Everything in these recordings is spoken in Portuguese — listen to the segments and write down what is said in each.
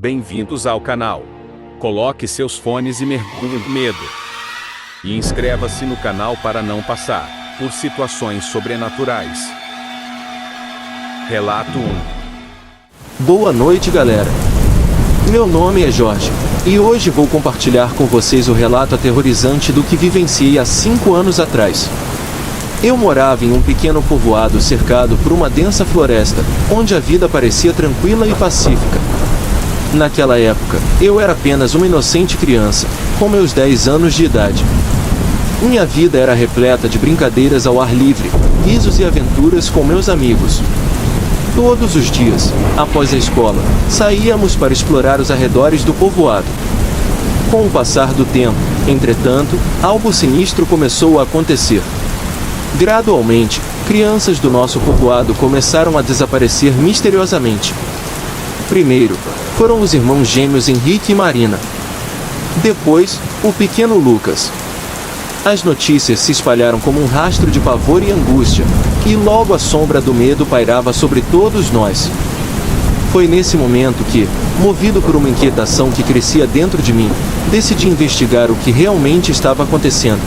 Bem-vindos ao canal. Coloque seus fones e mergulhe no medo. E inscreva-se no canal para não passar por situações sobrenaturais. Relato 1. Boa noite, galera. Meu nome é Jorge, e hoje vou compartilhar com vocês o relato aterrorizante do que vivenciei há 5 anos atrás. Eu morava em um pequeno povoado cercado por uma densa floresta, onde a vida parecia tranquila e pacífica. Naquela época, eu era apenas uma inocente criança, com meus 10 anos de idade. Minha vida era repleta de brincadeiras ao ar livre, risos e aventuras com meus amigos. Todos os dias, após a escola, saíamos para explorar os arredores do povoado. Com o passar do tempo, entretanto, algo sinistro começou a acontecer. Gradualmente, crianças do nosso povoado começaram a desaparecer misteriosamente. Primeiro, foram os irmãos gêmeos Henrique e Marina. Depois, o pequeno Lucas. As notícias se espalharam como um rastro de pavor e angústia, e logo a sombra do medo pairava sobre todos nós. Foi nesse momento que, movido por uma inquietação que crescia dentro de mim, decidi investigar o que realmente estava acontecendo.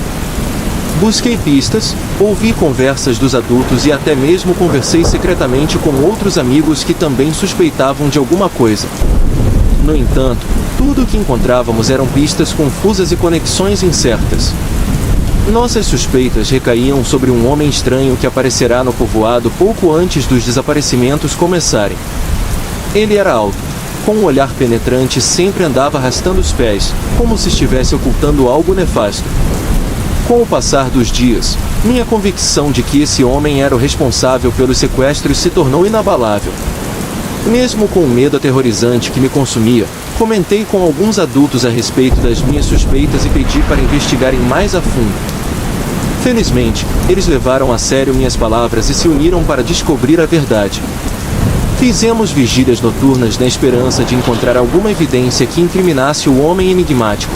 Busquei pistas, ouvi conversas dos adultos e até mesmo conversei secretamente com outros amigos que também suspeitavam de alguma coisa. No entanto, tudo o que encontrávamos eram pistas confusas e conexões incertas. Nossas suspeitas recaíam sobre um homem estranho que aparecerá no povoado pouco antes dos desaparecimentos começarem. Ele era alto, com um olhar penetrante e sempre andava arrastando os pés, como se estivesse ocultando algo nefasto. Com o passar dos dias, minha convicção de que esse homem era o responsável pelos sequestros se tornou inabalável. Mesmo com o medo aterrorizante que me consumia, comentei com alguns adultos a respeito das minhas suspeitas e pedi para investigarem mais a fundo. Felizmente, eles levaram a sério minhas palavras e se uniram para descobrir a verdade. Fizemos vigílias noturnas na esperança de encontrar alguma evidência que incriminasse o homem enigmático.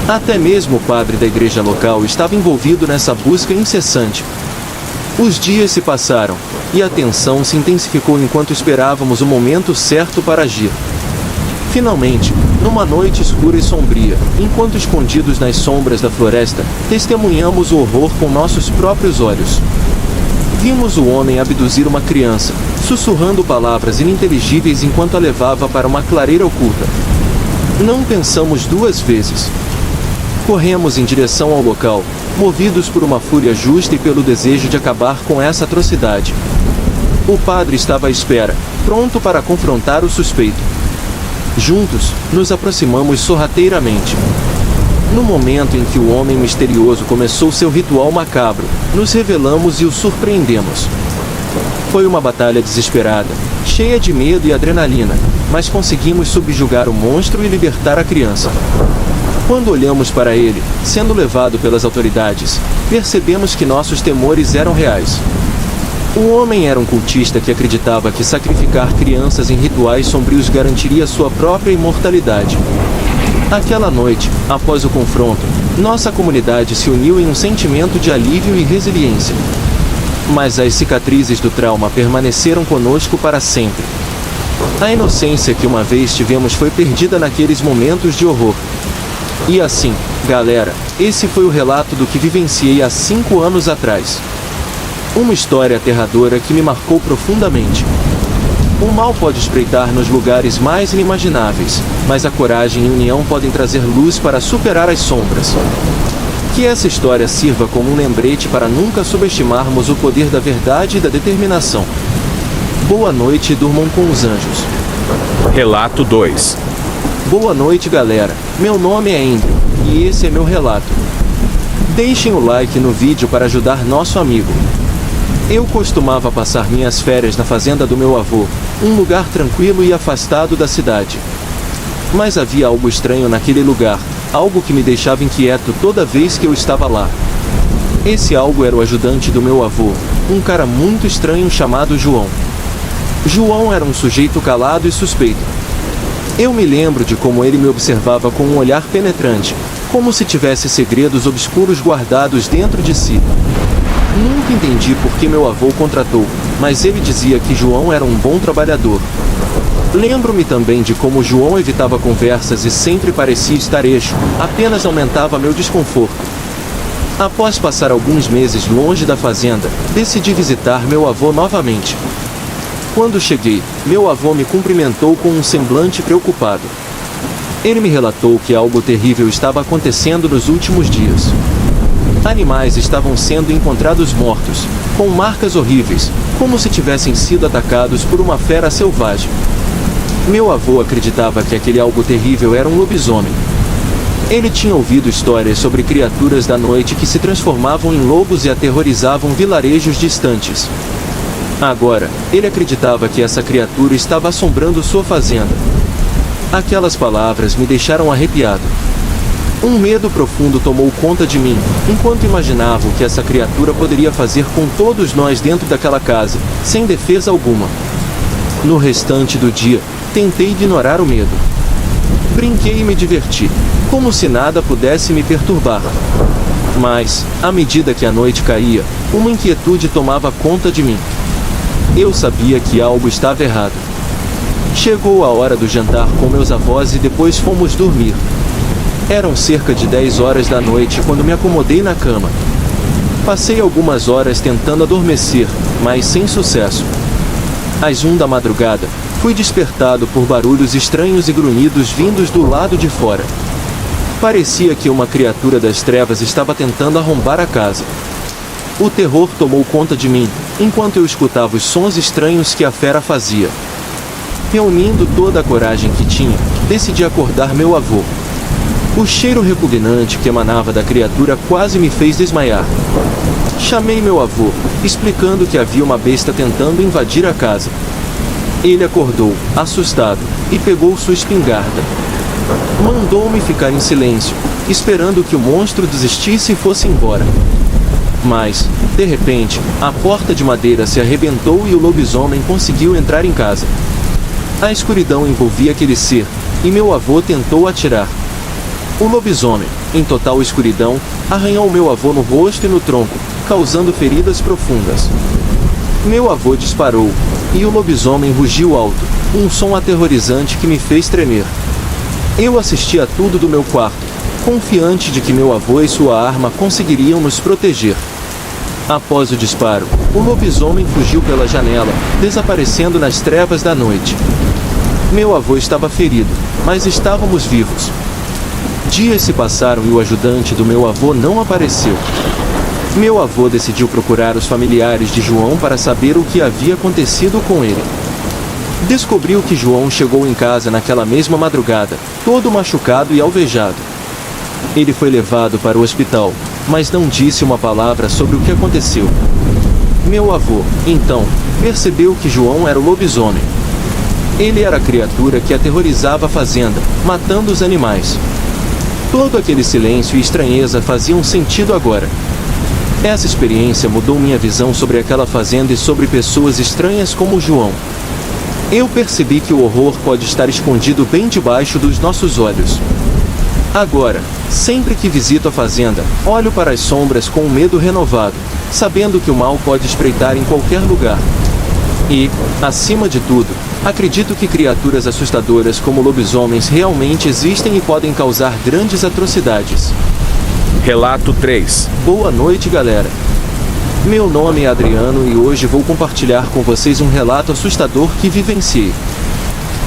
Até mesmo o padre da igreja local estava envolvido nessa busca incessante. Os dias se passaram, e a tensão se intensificou enquanto esperávamos o momento certo para agir. Finalmente, numa noite escura e sombria, enquanto escondidos nas sombras da floresta, testemunhamos o horror com nossos próprios olhos. Vimos o homem abduzir uma criança, sussurrando palavras ininteligíveis enquanto a levava para uma clareira oculta. Não pensamos duas vezes. Corremos em direção ao local, movidos por uma fúria justa e pelo desejo de acabar com essa atrocidade. O padre estava à espera, pronto para confrontar o suspeito. Juntos, nos aproximamos sorrateiramente. No momento em que o homem misterioso começou seu ritual macabro, nos revelamos e o surpreendemos. Foi uma batalha desesperada, cheia de medo e adrenalina, mas conseguimos subjugar o monstro e libertar a criança. Quando olhamos para ele, sendo levado pelas autoridades, percebemos que nossos temores eram reais. O homem era um cultista que acreditava que sacrificar crianças em rituais sombrios garantiria sua própria imortalidade. Aquela noite, após o confronto, nossa comunidade se uniu em um sentimento de alívio e resiliência. Mas as cicatrizes do trauma permaneceram conosco para sempre. A inocência que uma vez tivemos foi perdida naqueles momentos de horror. E assim, galera, esse foi o relato do que vivenciei há 5 anos atrás. Uma história aterradora que me marcou profundamente. O mal pode espreitar nos lugares mais inimagináveis, mas a coragem e a união podem trazer luz para superar as sombras. Que essa história sirva como um lembrete para nunca subestimarmos o poder da verdade e da determinação. Boa noite e durmam com os anjos. Relato 2. Boa noite, galera. Meu nome é Andrew, e esse é meu relato. Deixem o like no vídeo para ajudar nosso amigo. Eu costumava passar minhas férias na fazenda do meu avô, um lugar tranquilo e afastado da cidade. Mas havia algo estranho naquele lugar, algo que me deixava inquieto toda vez que eu estava lá. Esse algo era o ajudante do meu avô, um cara muito estranho chamado João. João era um sujeito calado e suspeito. Eu me lembro de como ele me observava com um olhar penetrante, como se tivesse segredos obscuros guardados dentro de si. Nunca entendi por que meu avô o contratou, mas ele dizia que João era um bom trabalhador. Lembro-me também de como João evitava conversas e sempre parecia estar eixo, apenas aumentava meu desconforto. Após passar alguns meses longe da fazenda, decidi visitar meu avô novamente. Quando cheguei, meu avô me cumprimentou com um semblante preocupado. Ele me relatou que algo terrível estava acontecendo nos últimos dias. Animais estavam sendo encontrados mortos, com marcas horríveis, como se tivessem sido atacados por uma fera selvagem. Meu avô acreditava que aquele algo terrível era um lobisomem. Ele tinha ouvido histórias sobre criaturas da noite que se transformavam em lobos e aterrorizavam vilarejos distantes. Agora, ele acreditava que essa criatura estava assombrando sua fazenda. Aquelas palavras me deixaram arrepiado. Um medo profundo tomou conta de mim, enquanto imaginava o que essa criatura poderia fazer com todos nós dentro daquela casa, sem defesa alguma. No restante do dia, tentei ignorar o medo. Brinquei e me diverti, como se nada pudesse me perturbar. Mas, à medida que a noite caía, uma inquietude tomava conta de mim. Eu sabia que algo estava errado. Chegou a hora do jantar com meus avós e depois fomos dormir. Eram cerca de 10 horas da noite quando me acomodei na cama. Passei algumas horas tentando adormecer, mas sem sucesso. Às 1 da madrugada, fui despertado por barulhos estranhos e grunhidos vindos do lado de fora. Parecia que uma criatura das trevas estava tentando arrombar a casa. O terror tomou conta de mim, enquanto eu escutava os sons estranhos que a fera fazia. Reunindo toda a coragem que tinha, decidi acordar meu avô. O cheiro repugnante que emanava da criatura quase me fez desmaiar. Chamei meu avô, explicando que havia uma besta tentando invadir a casa. Ele acordou, assustado, e pegou sua espingarda. Mandou-me ficar em silêncio, esperando que o monstro desistisse e fosse embora. Mas, de repente, a porta de madeira se arrebentou e o lobisomem conseguiu entrar em casa. A escuridão envolvia aquele ser, e meu avô tentou atirar. O lobisomem, em total escuridão, arranhou meu avô no rosto e no tronco, causando feridas profundas. Meu avô disparou, e o lobisomem rugiu alto, um som aterrorizante que me fez tremer. Eu assisti a tudo do meu quarto, confiante de que meu avô e sua arma conseguiriam nos proteger. Após o disparo, o lobisomem fugiu pela janela, desaparecendo nas trevas da noite. Meu avô estava ferido, mas estávamos vivos. Dias se passaram e o ajudante do meu avô não apareceu. Meu avô decidiu procurar os familiares de João para saber o que havia acontecido com ele. Descobriu que João chegou em casa naquela mesma madrugada, todo machucado e alvejado. Ele foi levado para o hospital, mas não disse uma palavra sobre o que aconteceu. Meu avô, então, percebeu que João era o lobisomem. Ele era a criatura que aterrorizava a fazenda, matando os animais. Todo aquele silêncio e estranheza faziam sentido agora. Essa experiência mudou minha visão sobre aquela fazenda e sobre pessoas estranhas como João. Eu percebi que o horror pode estar escondido bem debaixo dos nossos olhos. Agora, sempre que visito a fazenda, olho para as sombras com um medo renovado, sabendo que o mal pode espreitar em qualquer lugar. E, acima de tudo, acredito que criaturas assustadoras como lobisomens realmente existem e podem causar grandes atrocidades. Relato 3. Boa noite, galera. Meu nome é Adriano e hoje vou compartilhar com vocês um relato assustador que vivenciei.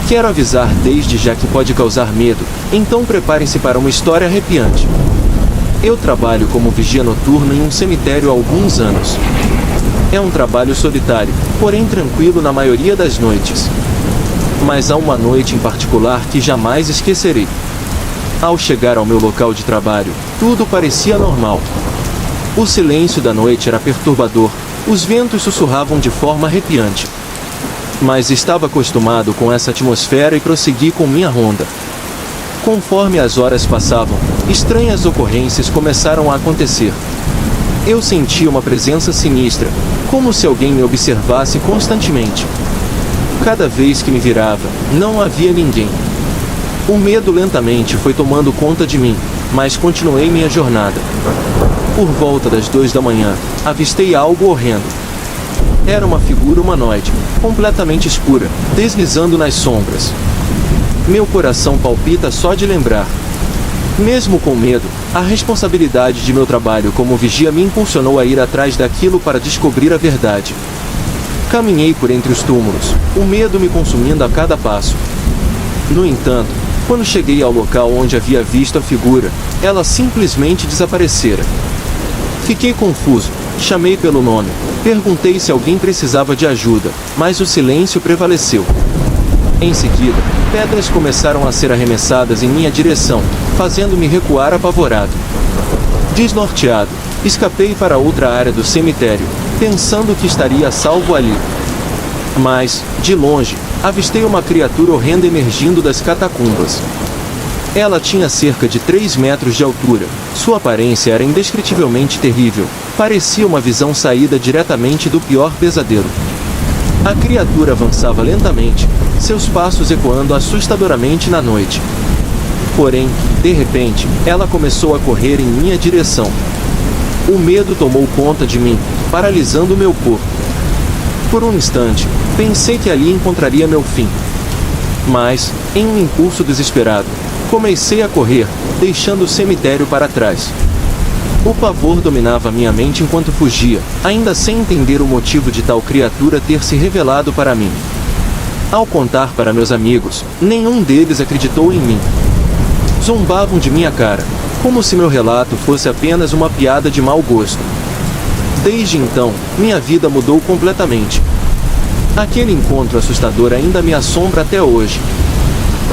Quero avisar desde já que pode causar medo, então preparem-se para uma história arrepiante. Eu trabalho como vigia noturno em um cemitério há alguns anos. É um trabalho solitário, porém tranquilo na maioria das noites. Mas há uma noite em particular que jamais esquecerei. Ao chegar ao meu local de trabalho, tudo parecia normal. O silêncio da noite era perturbador, os ventos sussurravam de forma arrepiante. Mas estava acostumado com essa atmosfera e prossegui com minha ronda. Conforme as horas passavam, estranhas ocorrências começaram a acontecer. Eu sentia uma presença sinistra, como se alguém me observasse constantemente. Cada vez que me virava, não havia ninguém. O medo lentamente foi tomando conta de mim, mas continuei minha jornada. Por volta das 2 da manhã, avistei algo horrendo. Era uma figura humanoide, completamente escura, deslizando nas sombras. Meu coração palpita só de lembrar. Mesmo com medo, a responsabilidade de meu trabalho como vigia me impulsionou a ir atrás daquilo para descobrir a verdade. Caminhei por entre os túmulos, o medo me consumindo a cada passo. No entanto, quando cheguei ao local onde havia visto a figura, ela simplesmente desaparecera. Fiquei confuso, chamei pelo nome, perguntei se alguém precisava de ajuda, mas o silêncio prevaleceu. Em seguida, pedras começaram a ser arremessadas em minha direção, fazendo-me recuar apavorado. Desnorteado, escapei para outra área do cemitério, pensando que estaria a salvo ali. Mas, de longe, avistei uma criatura horrenda emergindo das catacumbas. Ela tinha cerca de 3 metros de altura. Sua aparência era indescritivelmente terrível. Parecia uma visão saída diretamente do pior pesadelo. A criatura avançava lentamente, seus passos ecoando assustadoramente na noite. Porém, de repente, ela começou a correr em minha direção. O medo tomou conta de mim, paralisando meu corpo. Por um instante, pensei que ali encontraria meu fim. Mas, em um impulso desesperado, comecei a correr, deixando o cemitério para trás. O pavor dominava minha mente enquanto fugia, ainda sem entender o motivo de tal criatura ter se revelado para mim. Ao contar para meus amigos, nenhum deles acreditou em mim. Zombavam de minha cara, como se meu relato fosse apenas uma piada de mau gosto. Desde então, minha vida mudou completamente. Aquele encontro assustador ainda me assombra até hoje.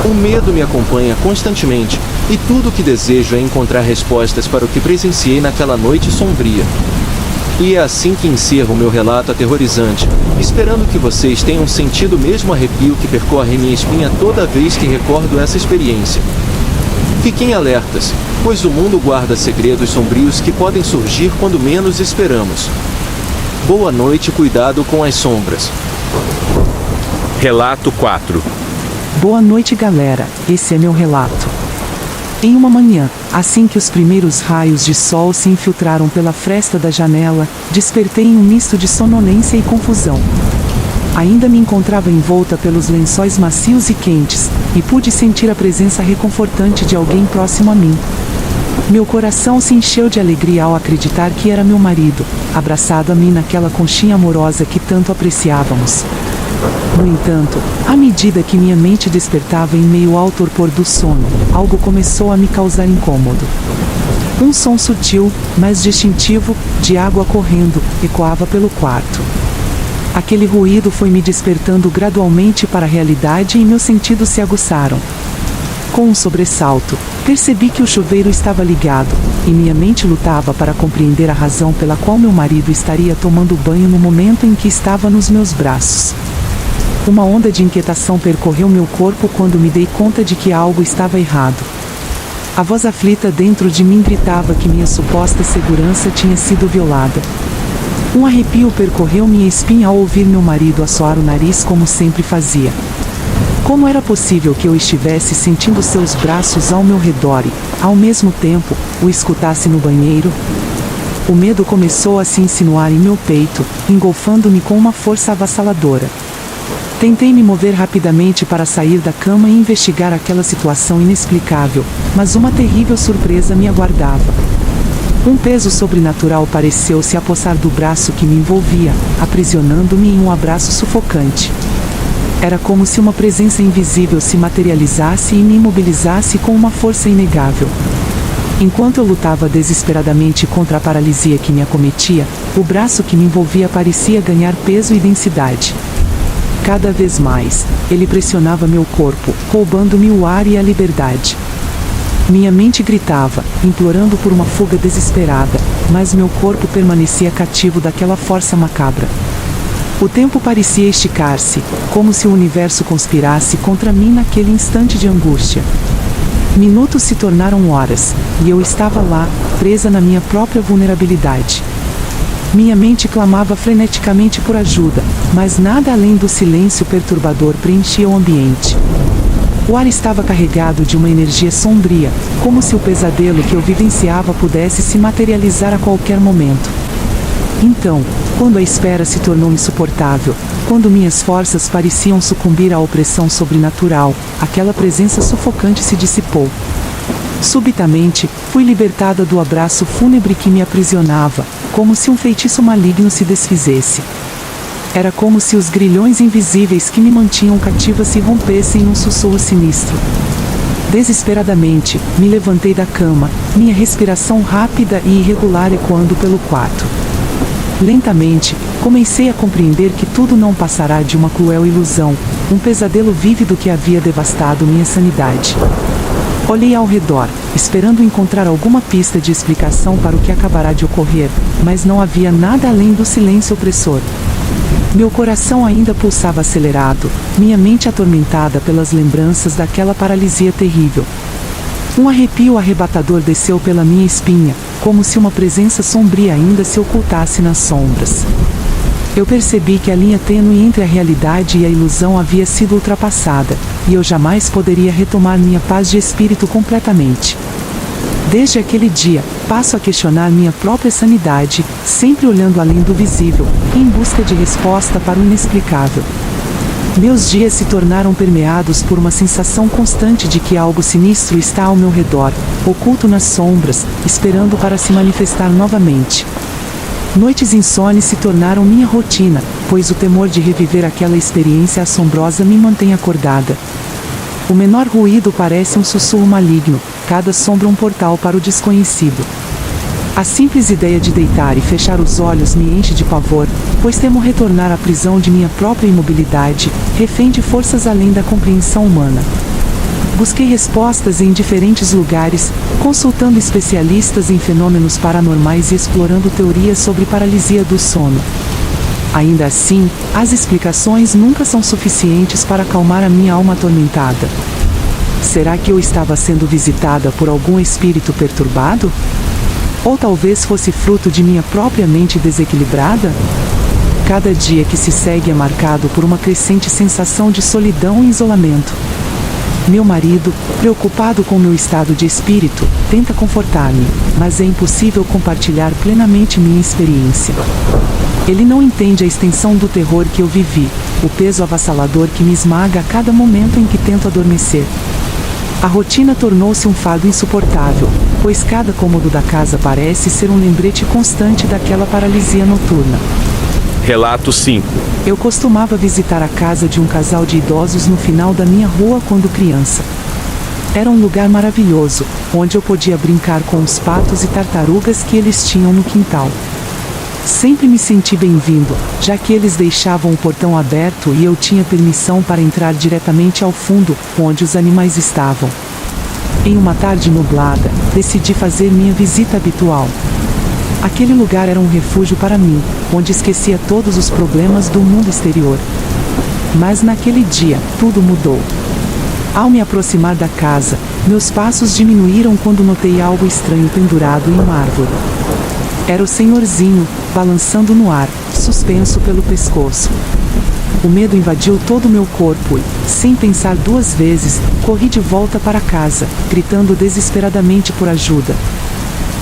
O medo me acompanha constantemente, e tudo o que desejo é encontrar respostas para o que presenciei naquela noite sombria. E é assim que encerro o meu relato aterrorizante, esperando que vocês tenham sentido o mesmo arrepio que percorre minha espinha toda vez que recordo essa experiência. Fiquem alertas, pois o mundo guarda segredos sombrios que podem surgir quando menos esperamos. Boa noite e cuidado com as sombras. Relato 4. Boa noite, galera. Esse é meu relato. Em uma manhã, assim que os primeiros raios de sol se infiltraram pela fresta da janela, despertei em um misto de sonolência e confusão. Ainda me encontrava envolta pelos lençóis macios e quentes, e pude sentir a presença reconfortante de alguém próximo a mim. Meu coração se encheu de alegria ao acreditar que era meu marido, abraçado a mim naquela conchinha amorosa que tanto apreciávamos. No entanto, à medida que minha mente despertava em meio ao torpor do sono, algo começou a me causar incômodo. Um som sutil, mas distintivo, de água correndo, ecoava pelo quarto. Aquele ruído foi me despertando gradualmente para a realidade e meus sentidos se aguçaram. Com um sobressalto, percebi que o chuveiro estava ligado, e minha mente lutava para compreender a razão pela qual meu marido estaria tomando banho no momento em que estava nos meus braços. Uma onda de inquietação percorreu meu corpo quando me dei conta de que algo estava errado. A voz aflita dentro de mim gritava que minha suposta segurança tinha sido violada. Um arrepio percorreu minha espinha ao ouvir meu marido assoar o nariz como sempre fazia. Como era possível que eu estivesse sentindo seus braços ao meu redor e, ao mesmo tempo, o escutasse no banheiro? O medo começou a se insinuar em meu peito, engolfando-me com uma força avassaladora. Tentei me mover rapidamente para sair da cama e investigar aquela situação inexplicável, mas uma terrível surpresa me aguardava. Um peso sobrenatural pareceu se apossar do braço que me envolvia, aprisionando-me em um abraço sufocante. Era como se uma presença invisível se materializasse e me imobilizasse com uma força inegável. Enquanto eu lutava desesperadamente contra a paralisia que me acometia, o braço que me envolvia parecia ganhar peso e densidade. Cada vez mais, ele pressionava meu corpo, roubando-me o ar e a liberdade. Minha mente gritava, implorando por uma fuga desesperada, mas meu corpo permanecia cativo daquela força macabra. O tempo parecia esticar-se, como se o universo conspirasse contra mim naquele instante de angústia. Minutos se tornaram horas, e eu estava lá, presa na minha própria vulnerabilidade. Minha mente clamava freneticamente por ajuda, mas nada além do silêncio perturbador preenchia o ambiente. O ar estava carregado de uma energia sombria, como se o pesadelo que eu vivenciava pudesse se materializar a qualquer momento. Então, quando a espera se tornou insuportável, quando minhas forças pareciam sucumbir à opressão sobrenatural, aquela presença sufocante se dissipou. Subitamente, fui libertada do abraço fúnebre que me aprisionava, como se um feitiço maligno se desfizesse. Era como se os grilhões invisíveis que me mantinham cativa se rompessem em um sussurro sinistro. Desesperadamente, me levantei da cama, minha respiração rápida e irregular ecoando pelo quarto. Lentamente, comecei a compreender que tudo não passará de uma cruel ilusão, um pesadelo vívido que havia devastado minha sanidade. Olhei ao redor, esperando encontrar alguma pista de explicação para o que acabará de ocorrer, mas não havia nada além do silêncio opressor. Meu coração ainda pulsava acelerado, minha mente atormentada pelas lembranças daquela paralisia terrível. Um arrepio arrebatador desceu pela minha espinha, como se uma presença sombria ainda se ocultasse nas sombras. Eu percebi que a linha tênue entre a realidade e a ilusão havia sido ultrapassada, e eu jamais poderia retomar minha paz de espírito completamente. Desde aquele dia, passo a questionar minha própria sanidade, sempre olhando além do visível, em busca de resposta para o inexplicável. Meus dias se tornaram permeados por uma sensação constante de que algo sinistro está ao meu redor, oculto nas sombras, esperando para se manifestar novamente. Noites insones se tornaram minha rotina, pois o temor de reviver aquela experiência assombrosa me mantém acordada. O menor ruído parece um sussurro maligno, cada sombra um portal para o desconhecido. A simples ideia de deitar e fechar os olhos me enche de pavor, pois temo retornar à prisão de minha própria imobilidade, refém de forças além da compreensão humana. Busquei respostas em diferentes lugares, consultando especialistas em fenômenos paranormais e explorando teorias sobre paralisia do sono. Ainda assim, as explicações nunca são suficientes para acalmar a minha alma atormentada. Será que eu estava sendo visitada por algum espírito perturbado? Ou talvez fosse fruto de minha própria mente desequilibrada? Cada dia que se segue é marcado por uma crescente sensação de solidão e isolamento. Meu marido, preocupado com meu estado de espírito, tenta confortar-me, mas é impossível compartilhar plenamente minha experiência. Ele não entende a extensão do terror que eu vivi, o peso avassalador que me esmaga a cada momento em que tento adormecer. A rotina tornou-se um fardo insuportável, pois cada cômodo da casa parece ser um lembrete constante daquela paralisia noturna. Relato 5. Eu costumava visitar a casa de um casal de idosos no final da minha rua quando criança. Era um lugar maravilhoso, onde eu podia brincar com os patos e tartarugas que eles tinham no quintal. Sempre me senti bem-vindo, já que eles deixavam o portão aberto e eu tinha permissão para entrar diretamente ao fundo, onde os animais estavam. Em uma tarde nublada, decidi fazer minha visita habitual. Aquele lugar era um refúgio para mim, onde esquecia todos os problemas do mundo exterior. Mas naquele dia, tudo mudou. Ao me aproximar da casa, meus passos diminuíram quando notei algo estranho pendurado em uma árvore. Era o senhorzinho, balançando no ar, suspenso pelo pescoço. O medo invadiu todo o meu corpo e, sem pensar duas vezes, corri de volta para casa, gritando desesperadamente por ajuda.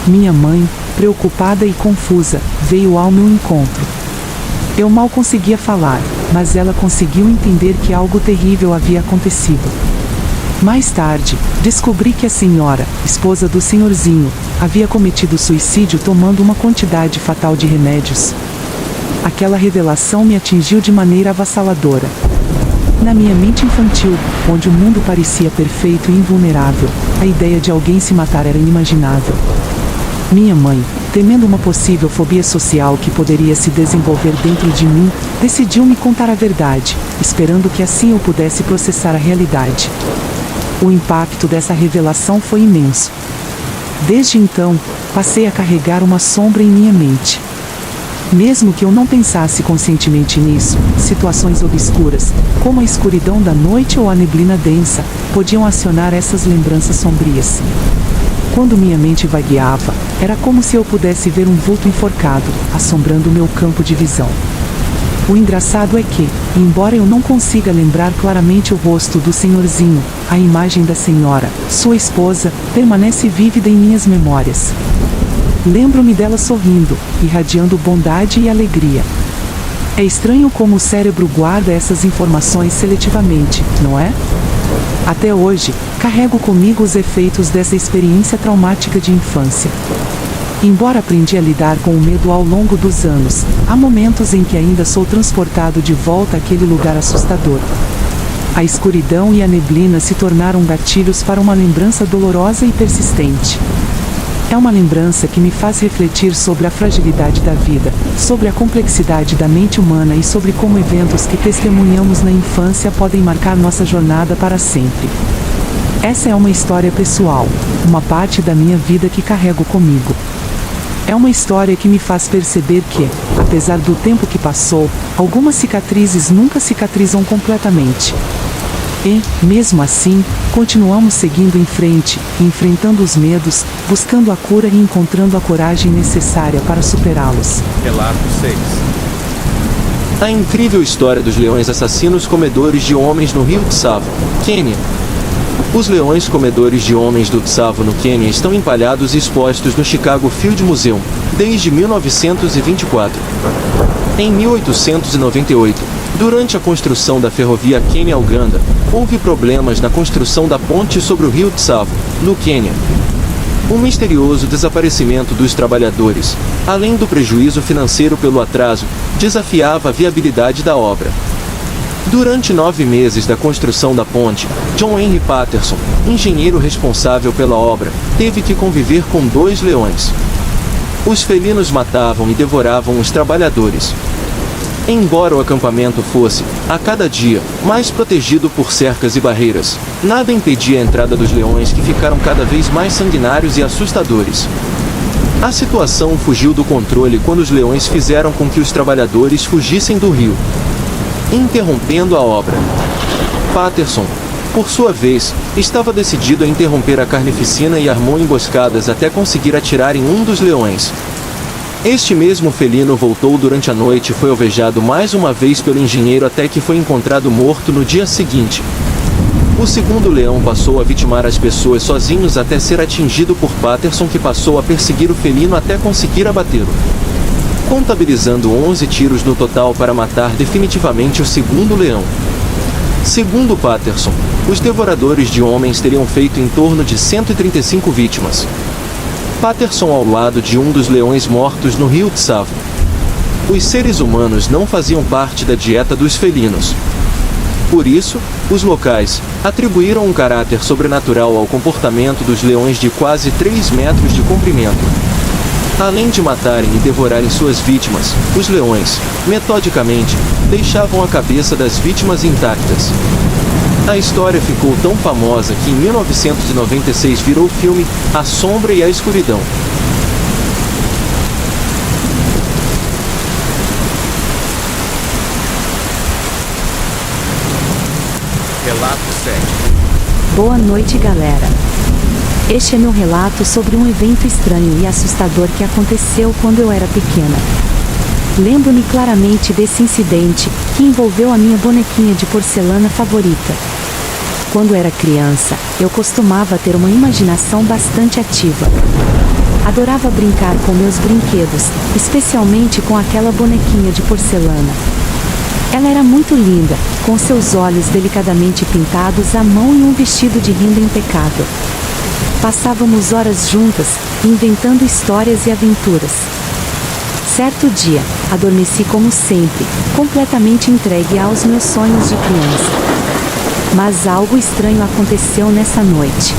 Minha mãe, preocupada e confusa, veio ao meu encontro. Eu mal conseguia falar, mas ela conseguiu entender que algo terrível havia acontecido. Mais tarde, descobri que a senhora, esposa do senhorzinho, havia cometido suicídio tomando uma quantidade fatal de remédios. Aquela revelação me atingiu de maneira avassaladora. Na minha mente infantil, onde o mundo parecia perfeito e invulnerável, a ideia de alguém se matar era inimaginável. Minha mãe, temendo uma possível fobia social que poderia se desenvolver dentro de mim, decidiu me contar a verdade, esperando que assim eu pudesse processar a realidade. O impacto dessa revelação foi imenso. Desde então, passei a carregar uma sombra em minha mente. Mesmo que eu não pensasse conscientemente nisso, situações obscuras, como a escuridão da noite ou a neblina densa, podiam acionar essas lembranças sombrias. Quando minha mente vagueava, era como se eu pudesse ver um vulto enforcado, assombrando meu campo de visão. O engraçado é que, embora eu não consiga lembrar claramente o rosto do senhorzinho, a imagem da senhora, sua esposa, permanece vívida em minhas memórias. Lembro-me dela sorrindo, irradiando bondade e alegria. É estranho como o cérebro guarda essas informações seletivamente, não é? Até hoje, carrego comigo os efeitos dessa experiência traumática de infância. Embora aprendi a lidar com o medo ao longo dos anos, há momentos em que ainda sou transportado de volta àquele lugar assustador. A escuridão e a neblina se tornaram gatilhos para uma lembrança dolorosa e persistente. É uma lembrança que me faz refletir sobre a fragilidade da vida, sobre a complexidade da mente humana e sobre como eventos que testemunhamos na infância podem marcar nossa jornada para sempre. Essa é uma história pessoal, uma parte da minha vida que carrego comigo. É uma história que me faz perceber que, apesar do tempo que passou, algumas cicatrizes nunca cicatrizam completamente. E, mesmo assim, continuamos seguindo em frente, enfrentando os medos, buscando a cura e encontrando a coragem necessária para superá-los. Relato 6. A incrível história dos leões assassinos comedores de homens no rio Tsavo, Quênia. Os leões comedores de homens do Tsavo, no Quênia, estão empalhados e expostos no Chicago Field Museum, desde 1924. Em 1898, durante a construção da ferrovia Quênia-Uganda, houve problemas na construção da ponte sobre o rio Tsavo, no Quênia. O misterioso desaparecimento dos trabalhadores, além do prejuízo financeiro pelo atraso, desafiava a viabilidade da obra. Durante 9 meses da construção da ponte, John Henry Patterson, engenheiro responsável pela obra, teve que conviver com 2 leões. Os felinos matavam e devoravam os trabalhadores. Embora o acampamento fosse, a cada dia, mais protegido por cercas e barreiras, nada impedia a entrada dos leões, que ficaram cada vez mais sanguinários e assustadores. A situação fugiu do controle quando os leões fizeram com que os trabalhadores fugissem do rio, interrompendo a obra. Patterson, por sua vez, estava decidido a interromper a carnificina e armou emboscadas até conseguir atirar em um dos leões. Este mesmo felino voltou durante a noite e foi alvejado mais uma vez pelo engenheiro até que foi encontrado morto no dia seguinte. O segundo leão passou a vitimar as pessoas sozinhos até ser atingido por Patterson, que passou a perseguir o felino até conseguir abatê-lo, contabilizando 11 tiros no total para matar definitivamente o segundo leão. Segundo Patterson, os devoradores de homens teriam feito em torno de 135 vítimas. Patterson ao lado de um dos leões mortos no rio Tsavo. Os seres humanos não faziam parte da dieta dos felinos. Por isso, os locais atribuíram um caráter sobrenatural ao comportamento dos leões de quase 3 metros de comprimento. Além de matarem e devorarem suas vítimas, os leões, metodicamente, deixavam a cabeça das vítimas intactas. A história ficou tão famosa que em 1996 virou o filme A Sombra e a Escuridão. Relato 7. Boa noite, galera. Este é meu relato sobre um evento estranho e assustador que aconteceu quando eu era pequena. Lembro-me claramente desse incidente, que envolveu a minha bonequinha de porcelana favorita. Quando era criança, eu costumava ter uma imaginação bastante ativa. Adorava brincar com meus brinquedos, especialmente com aquela bonequinha de porcelana. Ela era muito linda, com seus olhos delicadamente pintados à mão e um vestido de renda impecável. Passávamos horas juntas, inventando histórias e aventuras. Certo dia, adormeci como sempre, completamente entregue aos meus sonhos de criança. Mas algo estranho aconteceu nessa noite.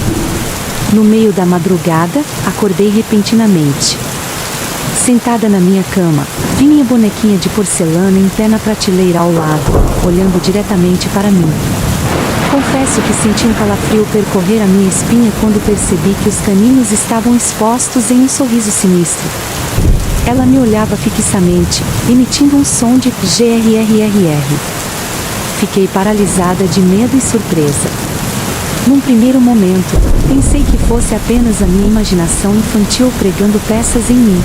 No meio da madrugada, acordei repentinamente. Sentada na minha cama, vi minha bonequinha de porcelana em pé na prateleira ao lado, olhando diretamente para mim. Confesso que senti um calafrio percorrer a minha espinha quando percebi que os caninhos estavam expostos em um sorriso sinistro. Ela me olhava fixamente, emitindo um som de grrrr. Fiquei paralisada de medo e surpresa. Num primeiro momento, pensei que fosse apenas a minha imaginação infantil pregando peças em mim.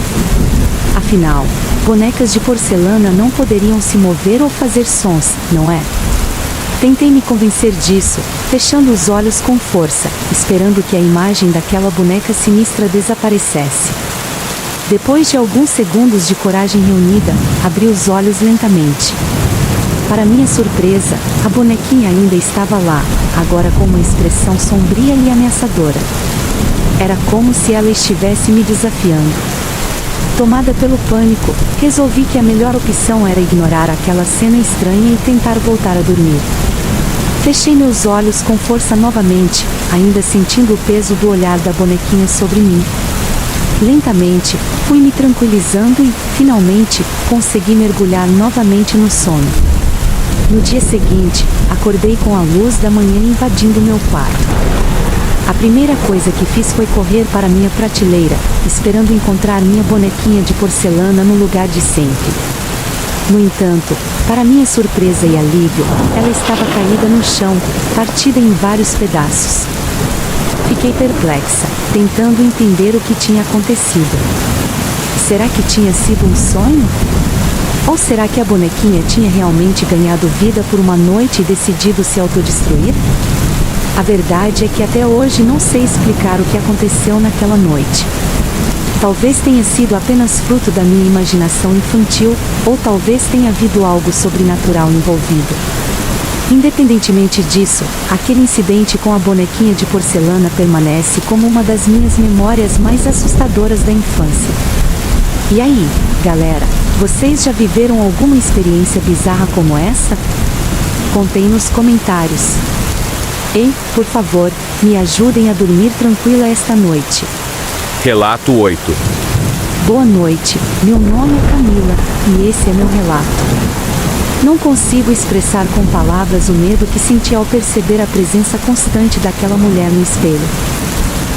Afinal, bonecas de porcelana não poderiam se mover ou fazer sons, não é? Tentei me convencer disso, fechando os olhos com força, esperando que a imagem daquela boneca sinistra desaparecesse. Depois de alguns segundos de coragem reunida, abri os olhos lentamente. Para minha surpresa, a bonequinha ainda estava lá, agora com uma expressão sombria e ameaçadora. Era como se ela estivesse me desafiando. Tomada pelo pânico, resolvi que a melhor opção era ignorar aquela cena estranha e tentar voltar a dormir. Fechei meus olhos com força novamente, ainda sentindo o peso do olhar da bonequinha sobre mim. Lentamente, fui me tranquilizando e, finalmente, consegui mergulhar novamente no sono. No dia seguinte, acordei com a luz da manhã invadindo meu quarto. A primeira coisa que fiz foi correr para minha prateleira, esperando encontrar minha bonequinha de porcelana no lugar de sempre. No entanto, para minha surpresa e alívio, ela estava caída no chão, partida em vários pedaços. Fiquei perplexa, tentando entender o que tinha acontecido. Será que tinha sido um sonho? Ou será que a bonequinha tinha realmente ganhado vida por uma noite e decidido se autodestruir? A verdade é que até hoje não sei explicar o que aconteceu naquela noite. Talvez tenha sido apenas fruto da minha imaginação infantil, ou talvez tenha havido algo sobrenatural envolvido. Independentemente disso, aquele incidente com a bonequinha de porcelana permanece como uma das minhas memórias mais assustadoras da infância. E aí, galera, vocês já viveram alguma experiência bizarra como essa? Contem nos comentários. E, por favor, me ajudem a dormir tranquila esta noite. Relato 8. Boa noite, meu nome é Camila, e esse é meu relato. Não consigo expressar com palavras o medo que senti ao perceber a presença constante daquela mulher no espelho.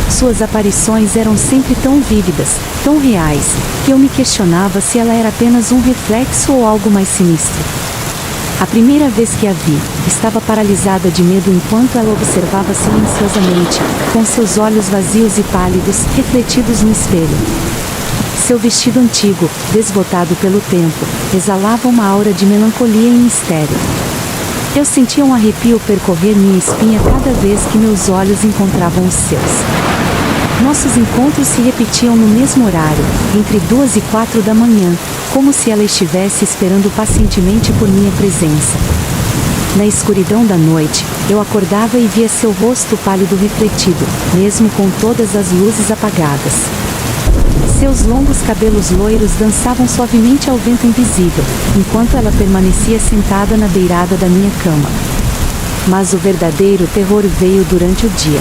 Suas aparições eram sempre tão vívidas, tão reais, que eu me questionava se ela era apenas um reflexo ou algo mais sinistro. A primeira vez que a vi, estava paralisada de medo enquanto ela observava silenciosamente, com seus olhos vazios e pálidos, refletidos no espelho. Seu vestido antigo, desbotado pelo tempo, exalava uma aura de melancolia e mistério. Eu sentia um arrepio percorrer minha espinha cada vez que meus olhos encontravam os seus. Nossos encontros se repetiam no mesmo horário, entre 2 e 4 da manhã, como se ela estivesse esperando pacientemente por minha presença. Na escuridão da noite, eu acordava e via seu rosto pálido refletido, mesmo com todas as luzes apagadas. Seus longos cabelos loiros dançavam suavemente ao vento invisível, enquanto ela permanecia sentada na beirada da minha cama. Mas o verdadeiro terror veio durante o dia.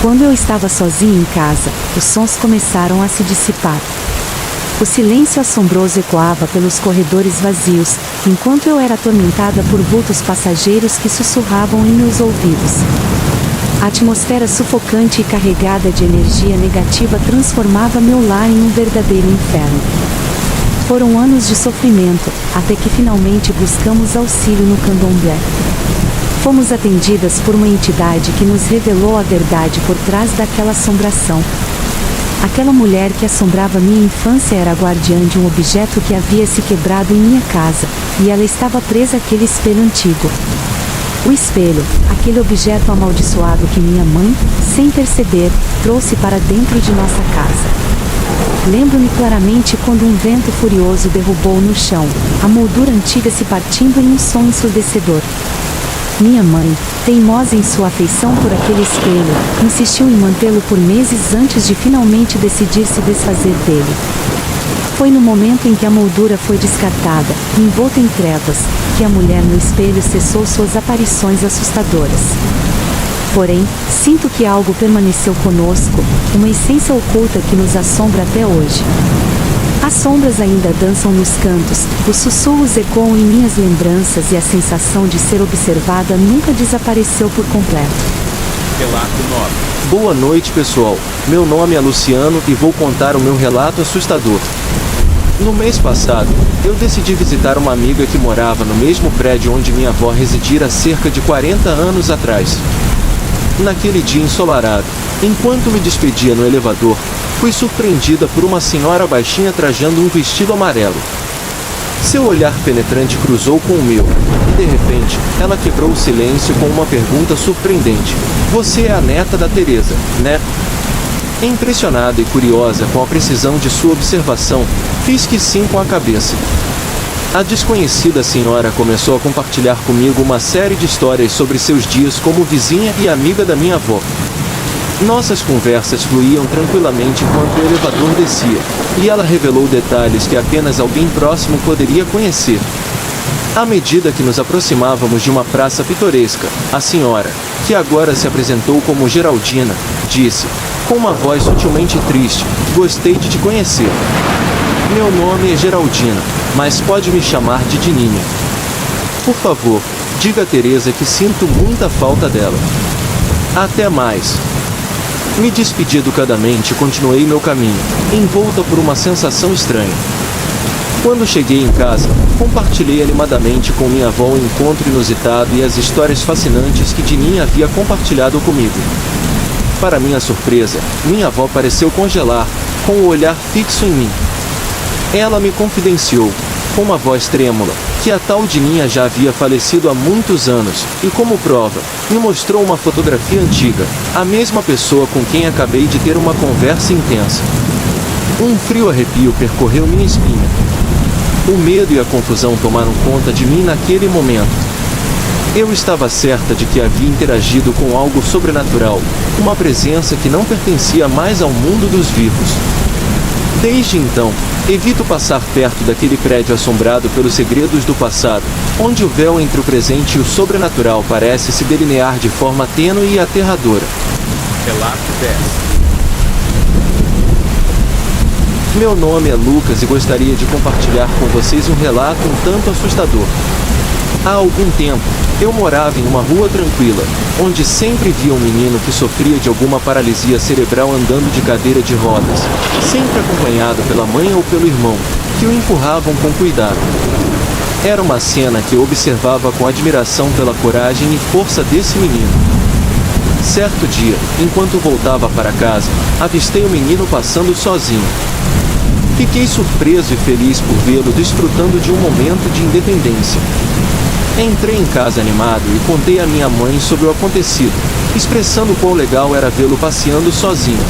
Quando eu estava sozinha em casa, os sons começaram a se dissipar. O silêncio assombroso ecoava pelos corredores vazios, enquanto eu era atormentada por vultos passageiros que sussurravam em meus ouvidos. A atmosfera sufocante e carregada de energia negativa transformava meu lar em um verdadeiro inferno. Foram anos de sofrimento, até que finalmente buscamos auxílio no candomblé. Fomos atendidas por uma entidade que nos revelou a verdade por trás daquela assombração. Aquela mulher que assombrava minha infância era a guardiã de um objeto que havia se quebrado em minha casa, e ela estava presa àquele espelho antigo. O espelho, aquele objeto amaldiçoado que minha mãe, sem perceber, trouxe para dentro de nossa casa. Lembro-me claramente quando um vento furioso derrubou no chão, a moldura antiga se partindo em um som ensurdecedor. Minha mãe, teimosa em sua afeição por aquele espelho, insistiu em mantê-lo por meses antes de finalmente decidir se desfazer dele. Foi no momento em que a moldura foi descartada, envolta em trevas, que a mulher no espelho cessou suas aparições assustadoras. Porém, sinto que algo permaneceu conosco, uma essência oculta que nos assombra até hoje. As sombras ainda dançam nos cantos, os sussurros ecoam em minhas lembranças e a sensação de ser observada nunca desapareceu por completo. Relato 9. Boa noite, pessoal. Meu nome é Luciano e vou contar o meu relato assustador. No mês passado, eu decidi visitar uma amiga que morava no mesmo prédio onde minha avó residira há cerca de 40 anos atrás. Naquele dia ensolarado, enquanto me despedia no elevador, fui surpreendida por uma senhora baixinha trajando um vestido amarelo. Seu olhar penetrante cruzou com o meu, e de repente, ela quebrou o silêncio com uma pergunta surpreendente. Você é a neta da Teresa, né? Impressionada e curiosa com a precisão de sua observação, fiz que sim com a cabeça. A desconhecida senhora começou a compartilhar comigo uma série de histórias sobre seus dias como vizinha e amiga da minha avó. Nossas conversas fluíam tranquilamente enquanto o elevador descia, e ela revelou detalhes que apenas alguém próximo poderia conhecer. À medida que nos aproximávamos de uma praça pitoresca, a senhora, que agora se apresentou como Geraldina, disse, com uma voz sutilmente triste: "Gostei de te conhecer. Meu nome é Geraldina, mas pode me chamar de Dininha. Por favor, diga a Teresa que sinto muita falta dela. Até mais." Me despedi educadamente e continuei meu caminho, envolta por uma sensação estranha. Quando cheguei em casa, compartilhei animadamente com minha avó o encontro inusitado e as histórias fascinantes que Dininha havia compartilhado comigo. Para minha surpresa, minha avó pareceu congelar, com o olhar fixo em mim. Ela me confidenciou, com uma voz trêmula, que a tal Dininha já havia falecido há muitos anos, e como prova, me mostrou uma fotografia antiga, a mesma pessoa com quem acabei de ter uma conversa intensa. Um frio arrepio percorreu minha espinha. O medo e a confusão tomaram conta de mim naquele momento. Eu estava certa de que havia interagido com algo sobrenatural, uma presença que não pertencia mais ao mundo dos vivos. Desde então, evito passar perto daquele prédio assombrado pelos segredos do passado, onde o véu entre o presente e o sobrenatural parece se delinear de forma tênue e aterradora. Relato 10. Meu nome é Lucas e gostaria de compartilhar com vocês um relato um tanto assustador. Há algum tempo, eu morava em uma rua tranquila, onde sempre via um menino que sofria de alguma paralisia cerebral andando de cadeira de rodas, sempre acompanhado pela mãe ou pelo irmão, que o empurravam com cuidado. Era uma cena que eu observava com admiração pela coragem e força desse menino. Certo dia, enquanto voltava para casa, avistei o menino passando sozinho. Fiquei surpreso e feliz por vê-lo desfrutando de um momento de independência. Entrei em casa animado e contei à minha mãe sobre o acontecido, expressando quão legal era vê-lo passeando sozinho.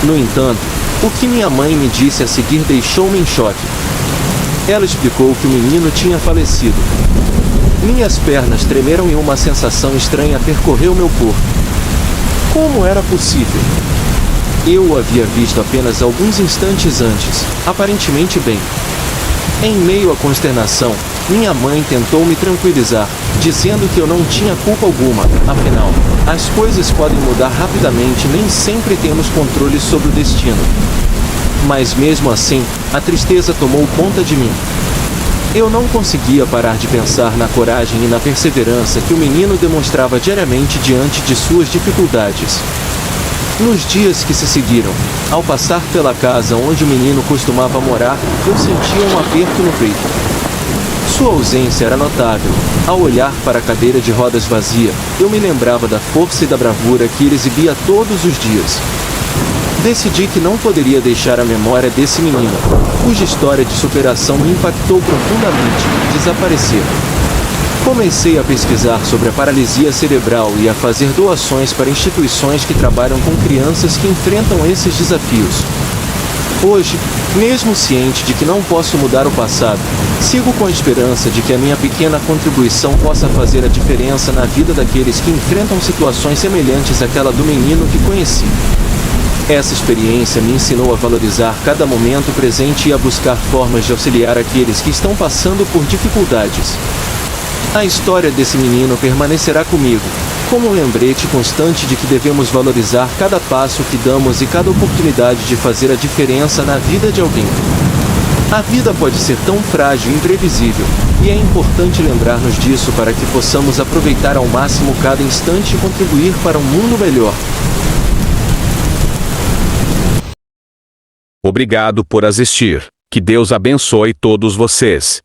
No entanto, o que minha mãe me disse a seguir deixou-me em choque. Ela explicou que o menino tinha falecido. Minhas pernas tremeram e uma sensação estranha percorreu meu corpo. Como era possível? Eu o havia visto apenas alguns instantes antes, aparentemente bem. Em meio à consternação, minha mãe tentou me tranquilizar, dizendo que eu não tinha culpa alguma, afinal, as coisas podem mudar rapidamente e nem sempre temos controle sobre o destino. Mas mesmo assim, a tristeza tomou conta de mim. Eu não conseguia parar de pensar na coragem e na perseverança que o menino demonstrava diariamente diante de suas dificuldades. Nos dias que se seguiram, ao passar pela casa onde o menino costumava morar, eu sentia um aperto no peito. Sua ausência era notável. Ao olhar para a cadeira de rodas vazia, eu me lembrava da força e da bravura que ele exibia todos os dias. Decidi que não poderia deixar a memória desse menino, cuja história de superação me impactou profundamente, desaparecer. Comecei a pesquisar sobre a paralisia cerebral e a fazer doações para instituições que trabalham com crianças que enfrentam esses desafios. Hoje, mesmo ciente de que não posso mudar o passado, sigo com a esperança de que a minha pequena contribuição possa fazer a diferença na vida daqueles que enfrentam situações semelhantes àquela do menino que conheci. Essa experiência me ensinou a valorizar cada momento presente e a buscar formas de auxiliar aqueles que estão passando por dificuldades. A história desse menino permanecerá comigo, como um lembrete constante de que devemos valorizar cada passo que damos e cada oportunidade de fazer a diferença na vida de alguém. A vida pode ser tão frágil e imprevisível, e é importante lembrar-nos disso para que possamos aproveitar ao máximo cada instante e contribuir para um mundo melhor. Obrigado por assistir. Que Deus abençoe todos vocês.